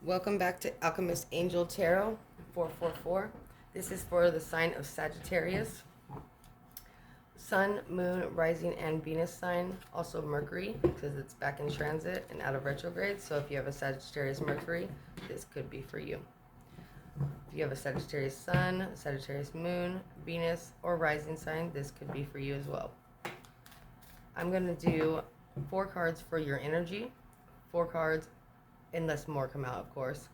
Welcome back to Alchemist Angel Tarot 444. This is for the sign of Sagittarius. Sun, Moon, Rising, and Venus sign. Also Mercury, because it's back in transit and out of retrograde. So if you have a Sagittarius Mercury, this could be for you. If you have a Sagittarius Sun, Sagittarius Moon, Venus, or Rising sign, this could be for you as well. I'm going to do 4 cards for your energy, 4 cards, unless more come out, of course,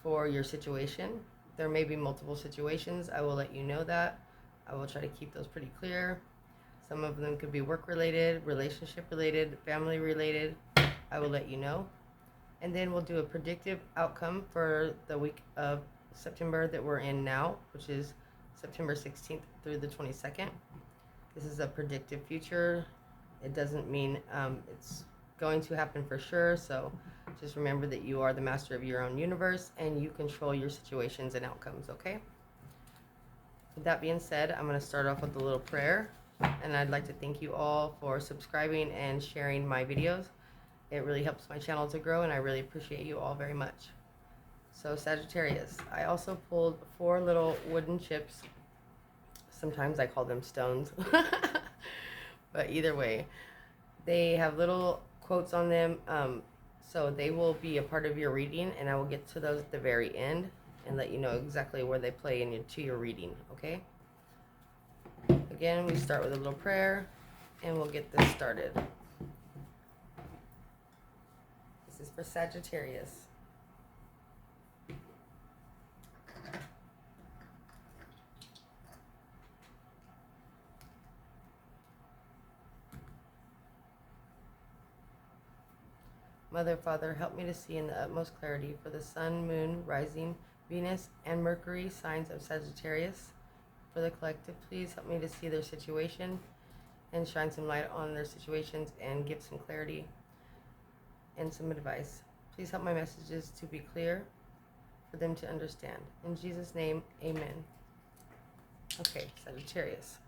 for your situation. There may be multiple situations. I will let you know that. I will try to keep those pretty clear. Some of them could be work-related, relationship-related, family-related. I will let you know. And then we'll do a predictive outcome for the week of September that we're in now, which is September 16th through the 22nd. This is a predictive future. It doesn't mean it's going to happen for sure, so just remember that you are the master of your own universe and you control your situations and outcomes, okay? With that being said, I'm going to start off with a little prayer, and I'd like to thank you all for subscribing and sharing my videos. It really helps my channel to grow, and I really appreciate you all very much. So Sagittarius, I also pulled 4 little wooden chips. Sometimes I call them stones, but either way, they have little quotes on them. So they will be a part of your reading, and I will get to those at the very end and let you know exactly where they play into your reading, okay? Again, we start with a little prayer, and we'll get this started. This is for Sagittarius. Mother, Father, help me to see in the utmost clarity for the Sun, Moon, Rising, Venus, and Mercury signs of Sagittarius. For the collective, please help me to see their situation and shine some light on their situations and give some clarity and some advice. Please help my messages to be clear for them to understand. In Jesus' name, amen. Okay, Sagittarius.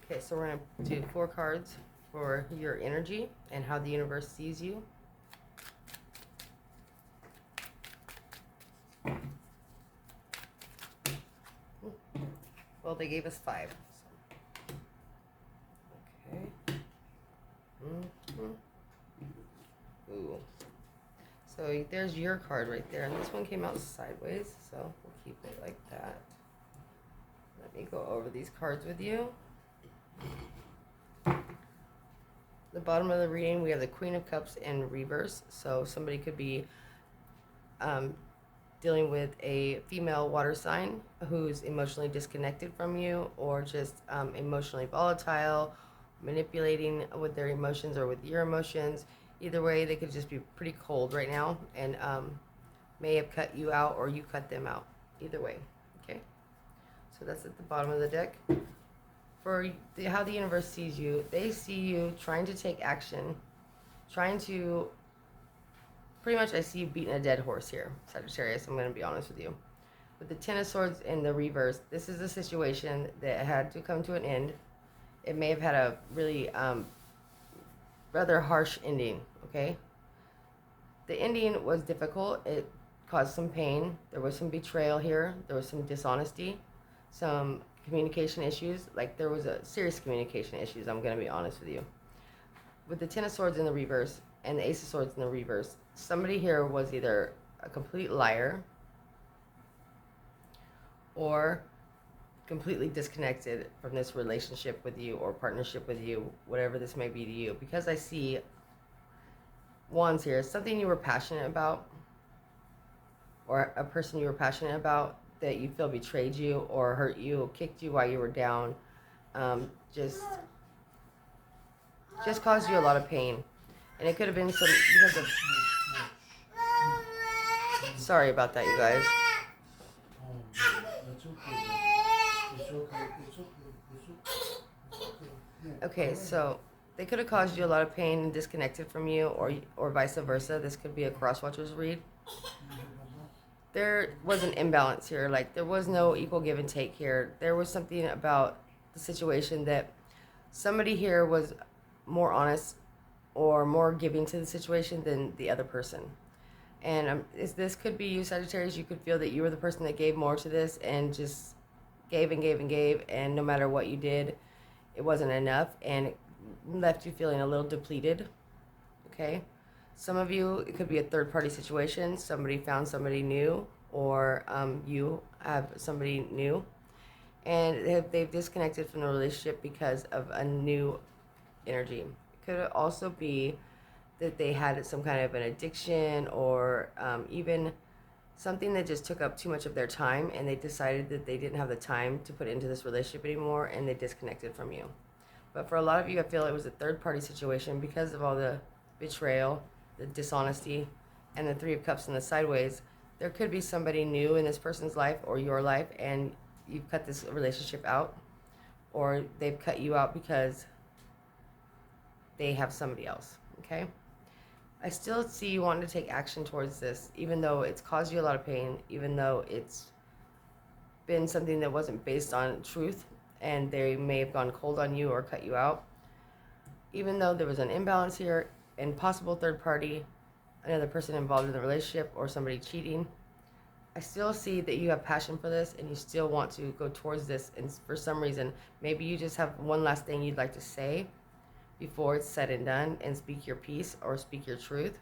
Okay, so we're going to do 4 cards for your energy and how the universe sees you. Well, they gave us 5. So. Okay. Ooh. So there's your card right there, and this one came out sideways, so we'll keep it like that. Let me go over these cards with you. The bottom of the reading, we have the Queen of Cups in reverse. So somebody could be dealing with a female water sign who's emotionally disconnected from you, or just emotionally volatile, manipulating with their emotions or with your emotions. Either way, they could just be pretty cold right now and may have cut you out or you cut them out. Either way, okay? So that's at the bottom of the deck. For how the universe sees you, they see you trying to take action, trying to, pretty much I see you beating a dead horse here, Sagittarius, I'm going to be honest with you. With the Ten of Swords in the reverse, this is a situation that had to come to an end. It may have had a really rather harsh ending, okay? The ending was difficult. It caused some pain. There was some betrayal here. There was some dishonesty, some communication issues. Like, there was a serious communication issues, I'm going to be honest with you. With the Ten of Swords in the reverse and the Ace of Swords in the reverse, somebody here was either a complete liar or completely disconnected from this relationship with you or partnership with you, whatever this may be to you. Because I see wands here, something you were passionate about, or a person you were passionate about that you feel betrayed you or hurt you, kicked you while you were down, just caused you a lot of pain. And it could have been some because of, sorry about that, you guys. Okay, so they could have caused you a lot of pain and disconnected from you, or vice versa. This could be a crosswatchers read. There was an imbalance here. Like, there was no equal give and take here. There was something about the situation that somebody here was more honest or more giving to the situation than the other person. And this could be you, Sagittarius. You could feel that you were the person that gave more to this and just gave and gave and gave, and no matter what you did, it wasn't enough, and it left you feeling a little depleted. Okay? Some of you, it could be a third-party situation. Somebody found somebody new, or you have somebody new, and they've disconnected from the relationship because of a new energy. It could also be that they had some kind of an addiction, or even something that just took up too much of their time, and they decided that they didn't have the time to put into this relationship anymore, and they disconnected from you. But for a lot of you, I feel it was a third-party situation because of all the betrayal, the dishonesty, and the Three of Cups in the sideways. There could be somebody new in this person's life or your life, and you've cut this relationship out, or they've cut you out because they have somebody else. Okay? I still see you wanting to take action towards this, even though it's caused you a lot of pain, even though it's been something that wasn't based on truth, and they may have gone cold on you or cut you out. Even though there was an imbalance here and possible third party, another person involved in the relationship, or somebody cheating, I still see that you have passion for this and you still want to go towards this. And for some reason, maybe you just have one last thing you'd like to say before it's said and done, and speak your piece or speak your truth.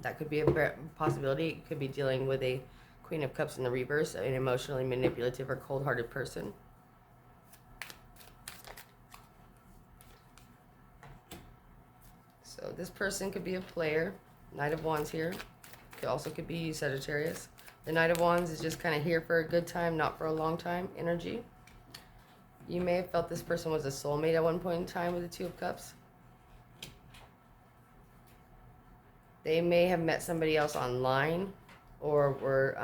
That could be a possibility. It could be dealing with a Queen of Cups in the reverse, an emotionally manipulative or cold-hearted person. So this person could be a player. Knight of Wands here. It also could be you, Sagittarius. The Knight of Wands is just kind of here for a good time, not for a long time energy. You may have felt this person was a soulmate at one point in time with the Two of Cups. They may have met somebody else online, or were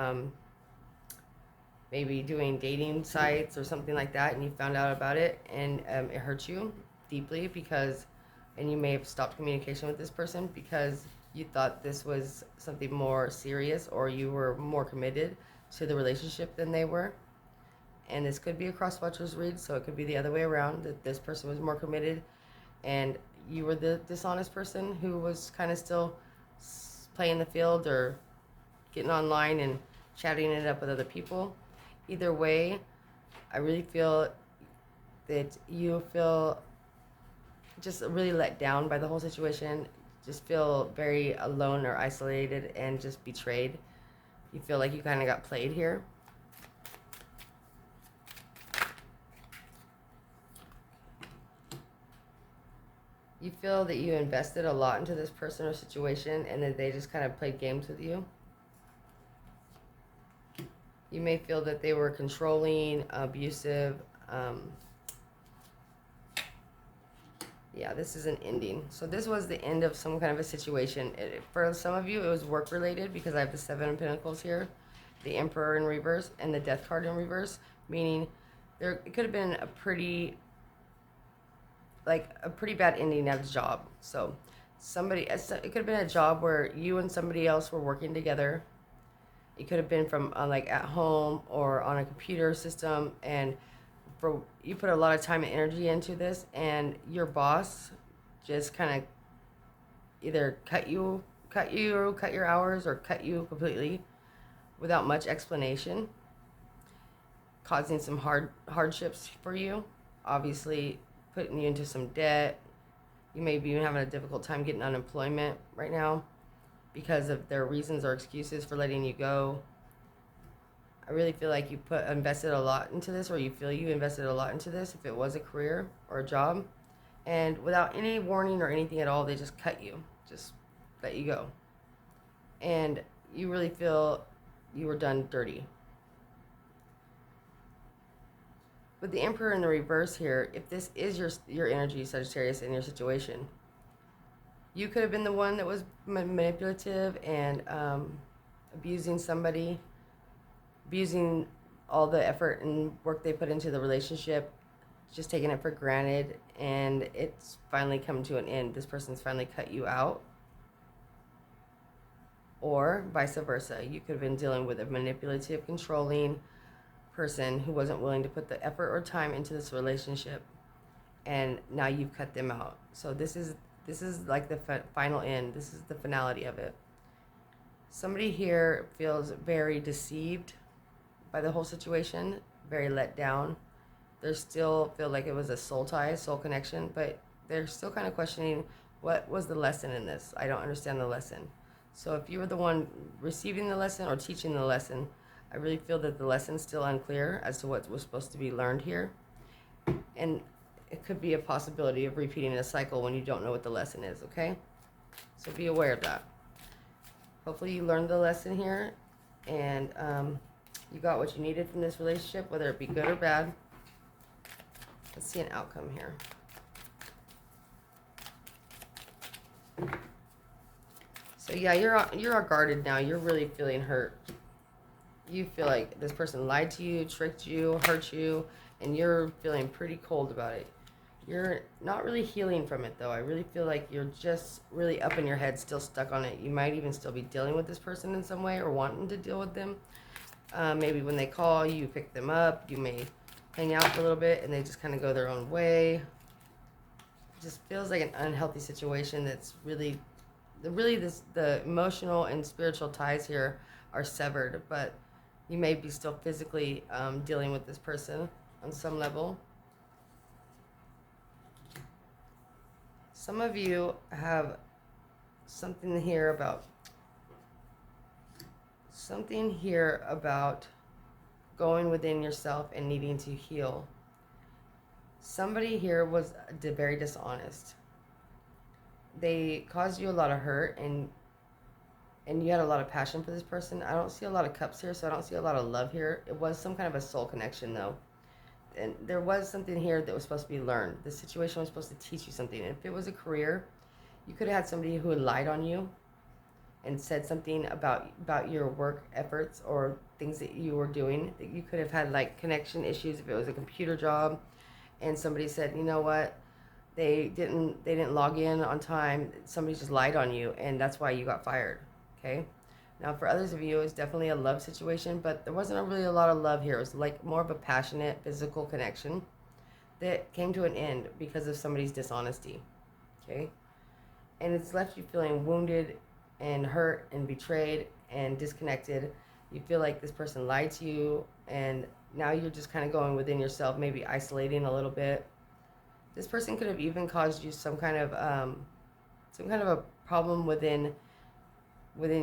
maybe doing dating sites or something like that, and you found out about it, and it hurt you deeply and you may have stopped communication with this person because you thought this was something more serious, or you were more committed to the relationship than they were. And this could be a crosswatchers read, so it could be the other way around, that this person was more committed and you were the dishonest person who was kind of still playing the field or getting online and chatting it up with other people. Either way, I really feel that you feel just really let down by the whole situation, just feel very alone or isolated and just betrayed. You feel like you kind of got played here. You feel that you invested a lot into this person or situation, and that they just kind of played games with you. You may feel that they were controlling, abusive. Yeah, this is an ending. So this was the end of some kind of a situation. For some of you, it was work related, because I have the Seven of Pentacles here, the Emperor in reverse, and the Death card in reverse, meaning it could have been a pretty bad ending at a job. So it could have been a job where you and somebody else were working together. It could have been from like at home or on a computer system, and you put a lot of time and energy into this, and your boss just kind of either cut your hours, or cut you completely without much explanation, causing some hardships for you, obviously putting you into some debt. You may be even having a difficult time getting unemployment right now because of their reasons or excuses for letting you go. I really feel like you invested a lot into this, or you feel you invested a lot into this if it was a career or a job, and without any warning or anything at all, they just cut you, just let you go. And you really feel you were done dirty. With the Emperor in the reverse here, if this is your energy, Sagittarius, in your situation, you could have been the one that was manipulative and abusing somebody, abusing all the effort and work they put into the relationship, just taking it for granted, and it's finally come to an end. This person's finally cut you out. Or vice versa. You could have been dealing with a manipulative, controlling person who wasn't willing to put the effort or time into this relationship, and now you've cut them out. So this is This is like the final end. This is the finality of it. Somebody here feels very deceived by the whole situation, very let down. They still feel like it was a soul tie, soul connection, but they're still kind of questioning, what was the lesson in this? I don't understand the lesson. So if you were the one receiving the lesson or teaching the lesson, I really feel that the lesson's still unclear as to what was supposed to be learned here. And it could be a possibility of repeating a cycle when you don't know what the lesson is, okay? So be aware of that. Hopefully you learned the lesson here, and you got what you needed from this relationship, whether it be good or bad. Let's see an outcome here. So yeah, you're guarded now. You're really feeling hurt. You feel like this person lied to you, tricked you, hurt you, and you're feeling pretty cold about it. You're not really healing from it, though. I really feel like you're just really up in your head, still stuck on it. You might even still be dealing with this person in some way or wanting to deal with them. Maybe when they call, you pick them up. You may hang out for a little bit, and they just kind of go their own way. It just feels like an unhealthy situation that's really the emotional and spiritual ties here are severed, but you may be still physically dealing with this person on some level. Some of you have something here about going within yourself and needing to heal. Somebody here was very dishonest. They caused you a lot of hurt, and you had a lot of passion for this person. I don't see a lot of cups here, so I don't see a lot of love here. It was some kind of a soul connection, though. And there was something here that was supposed to be learned. The situation was supposed to teach you something. And if it was a career, you could have had somebody who had lied on you and said something about your work efforts or things that you were doing. You could have had like connection issues if it was a computer job, and somebody said, you know what, they didn't log in on time. Somebody just lied on you, and that's why you got fired. Okay. Now, for others of you, it's definitely a love situation, but there wasn't really a lot of love here. It was like more of a passionate physical connection that came to an end because of somebody's dishonesty. Okay. And it's left you feeling wounded and hurt and betrayed and disconnected. You feel like this person lied to you, and now you're just kind of going within yourself, maybe isolating a little bit. This person could have even caused you some kind of a problem within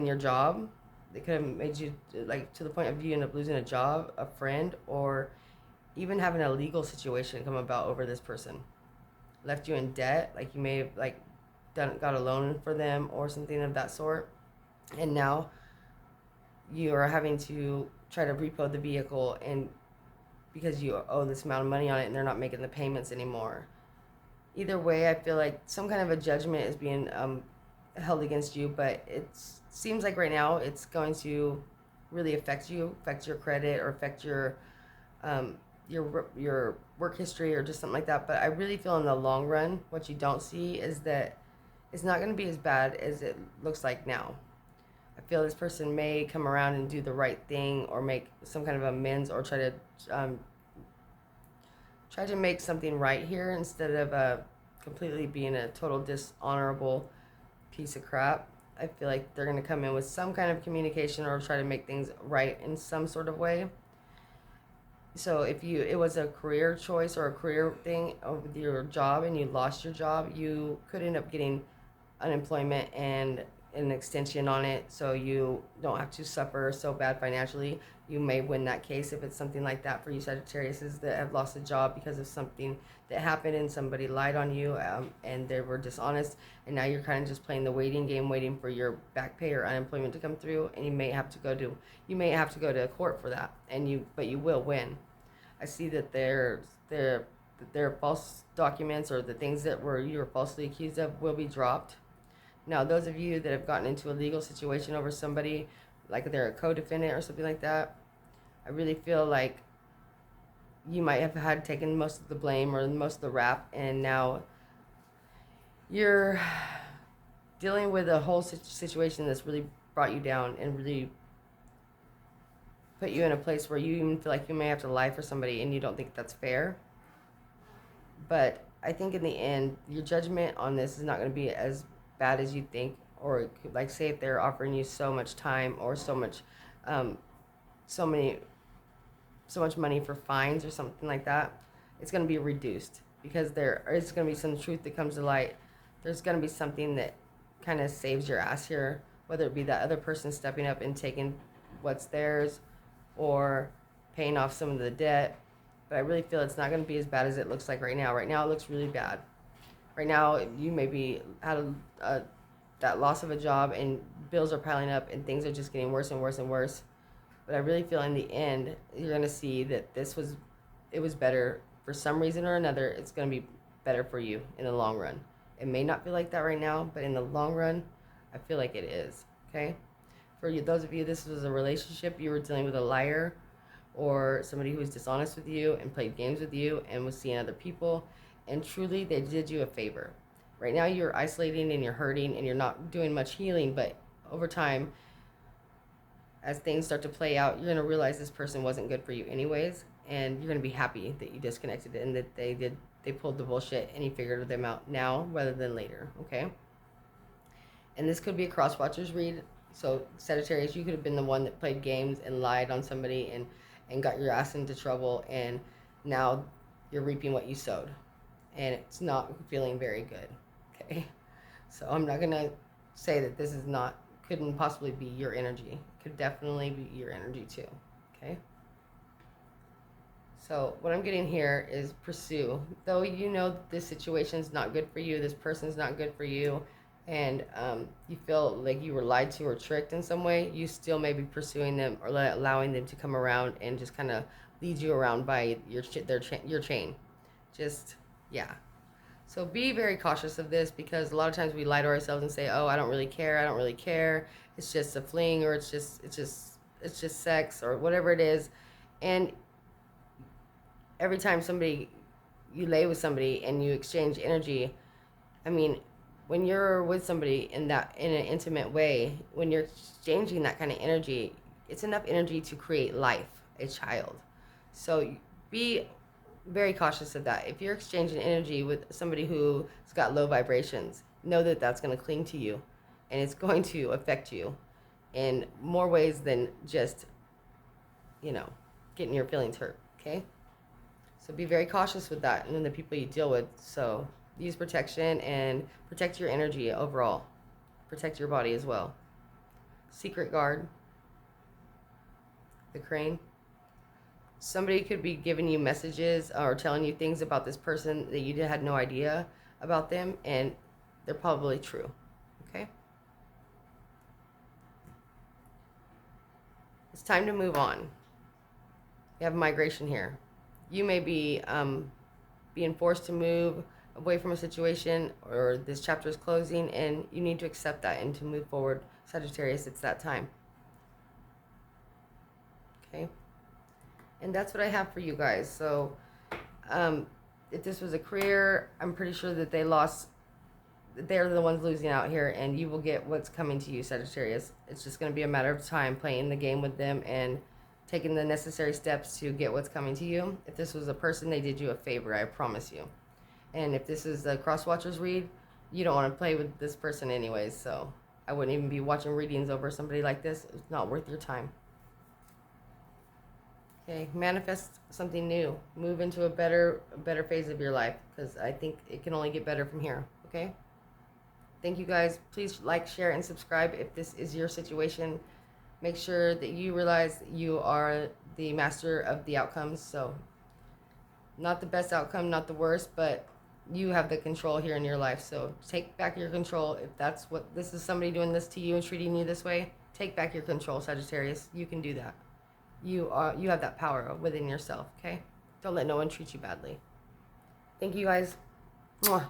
your job. They could have made you, like, to the point of you end up losing a job, a friend, or even having a legal situation come about over this person. Left you in debt, like you may have got a loan for them or something of that sort, and now you are having to try to repo the vehicle, and because you owe this amount of money on it and they're not making the payments anymore. Either way, I feel like some kind of a judgment is being held against you, but it seems like right now it's going to really affect your credit, or affect your work history, or just something like that. But I really feel in the long run, what you don't see is that it's not going to be as bad as it looks like now. I feel this person may come around and do the right thing, or make some kind of amends, or try to make something right here, instead of completely being a total dishonorable piece of crap. I feel like they're going to come in with some kind of communication, or try to make things right in some sort of way. So if it was a career choice or a career thing with your job, and you lost your job, you could end up getting unemployment and an extension on it, so you don't have to suffer so bad financially. You may win that case if it's something like that for you Sagittariuses that have lost a job because of something that happened and somebody lied on you, and they were dishonest, and now you're kind of just playing the waiting game, waiting for your back pay or unemployment to come through, and you may have to go to court for that, but you will win. I see that their false documents, or the things that you were falsely accused of, will be dropped. Now, those of you that have gotten into a legal situation over somebody, like they're a co-defendant or something like that, I really feel like you might have taken most of the blame or most of the rap, and now you're dealing with a whole situation that's really brought you down and really put you in a place where you even feel like you may have to lie for somebody, and you don't think that's fair. But I think in the end, your judgment on this is not going to be as bad as you think. Or like, say if they're offering you so much time or so much, um, so many, so much money for fines or something like that, it's going to be reduced because there is going to be some truth that comes to light. There's going to be something that kind of saves your ass here, whether it be that other person stepping up and taking what's theirs or paying off some of the debt. But I really feel it's not going to be as bad as it looks like right now. Right now it looks really bad. Right now you maybe had that loss of a job and bills are piling up and things are just getting worse and worse and worse. But I really feel in the end you're going to see that it was better for some reason or another. It's going to be better for you in the long run. It may not feel like that right now, but in the long run, I feel like it is. Okay? For you, those of you, this was a relationship, you were dealing with a liar or somebody who was dishonest with you and played games with you and was seeing other people, and truly they did you a favor. Right now you're isolating and you're hurting and you're not doing much healing, but over time, as things start to play out, you're going to realize this person wasn't good for you anyways, and you're going to be happy that you disconnected and that they pulled the bullshit and you figured them out now rather than later. Okay? And this could be a crosswatchers read. So Sagittarius, you could have been the one that played games and lied on somebody and got your ass into trouble, and now you're reaping what you sowed, and it's not feeling very good. Okay? So I'm not going to say that this is not, couldn't possibly be your energy. It could definitely be your energy too. Okay? So what I'm getting here is pursue. Though you know this situation's not good for you, this person's not good for you, and you feel like you were lied to or tricked in some way, you still may be pursuing them or allowing them to come around and just kind of lead you around by your chain. Just, yeah. So be very cautious of this, because a lot of times we lie to ourselves and say, oh, I don't really care. It's just a fling, or it's just sex or whatever it is. And every time you lay with somebody and you exchange energy, I mean, when you're with somebody in an intimate way, when you're exchanging that kind of energy, it's enough energy to create life, a child. So be very cautious of that. If you're exchanging energy with somebody who's got low vibrations, know that that's going to cling to you, and it's going to affect you in more ways than just, getting your feelings hurt. Okay? So be very cautious with that and then the people you deal with. So use protection and protect your energy overall. Protect your body as well. Secret guard. The crane. Somebody could be giving you messages or telling you things about this person that you had no idea about them, and they're probably true. Okay? It's time to move on. You have migration here. You may be being forced to move away from a situation, or this chapter is closing, and you need to accept that and to move forward. Sagittarius, it's that time. Okay? And that's what I have for you guys. So if this was a career, I'm pretty sure that they're the ones losing out here, and you will get what's coming to you, Sagittarius. It's just going to be a matter of time playing the game with them and taking the necessary steps to get what's coming to you. If this was a person, they did you a favor, I promise you. And if this is a crosswatchers read, you don't want to play with this person anyways, so I wouldn't even be watching readings over somebody like this. It's not worth your time. Okay, manifest something new. Move into a better phase of your life, because I think it can only get better from here. Okay? Thank you guys. Please like, share, and subscribe if this is your situation. Make sure that you realize that you are the master of the outcomes. So, not the best outcome, not the worst, but you have the control here in your life. So, take back your control. If that's what this is, somebody doing this to you and treating you this way, take back your control, Sagittarius. You can do that. You have that power within yourself. Okay? Don't let no one treat you badly. Thank you guys. Mwah.